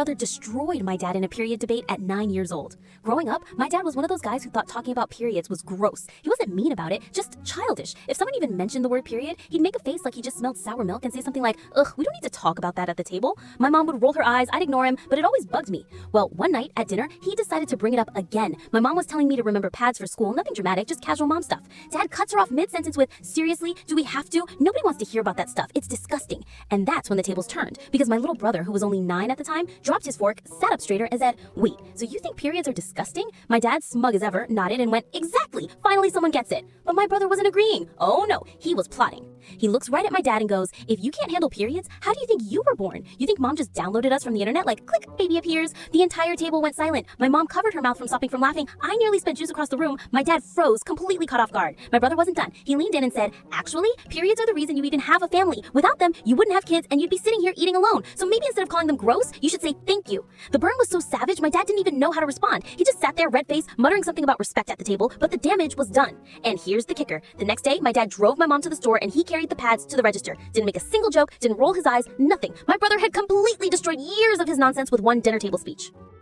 brother destroyed my dad in a period debate at 9 years old. Growing up, my dad was one of those guys who thought talking about periods was gross. He wasn't mean about it, just childish. If someone even mentioned the word period, he'd make a face like he just smelled sour milk and say something like, "Ugh, we don't need to talk about that at the table." My mom would roll her eyes, I'd ignore him, but it always bugged me. Well, one night at dinner, he decided to bring it up again. My mom was telling me to remember pads for school, nothing dramatic, just casual mom stuff. Dad cuts her off mid-sentence with, "Seriously, do we have to? Nobody wants to hear about that stuff. It's disgusting." And that's when the tables turned, because my little brother, who was only 9 at the time, dropped his fork, sat up straighter, and said, "Wait, so you think periods are disgusting?" My dad, smug as ever, nodded and went, "Exactly! Finally someone gets it." But my brother wasn't agreeing. Oh no, he was plotting. He looks right at my dad and goes, "If you can't handle periods, how do you think you were born? You think mom just downloaded us from the internet like, click, baby appears?" The entire table went silent. My mom covered her mouth from stopping from laughing. I nearly spit juice across the room. My dad froze, completely caught off guard. My brother wasn't done. He leaned in and said, "Actually, periods are the reason you even have a family. Without them, you wouldn't have kids and you'd be sitting here eating alone. So maybe instead of calling them gross, you should say thank you." The burn was so savage, my dad didn't even know how to respond. He just sat there, red faced, muttering something about respect at the table, but the damage was done. And here's the kicker. The next day, my dad drove my mom to the store and he carried the pads to the register. Didn't make a single joke, didn't roll his eyes, nothing. My brother had completely destroyed years of his nonsense with one dinner table speech.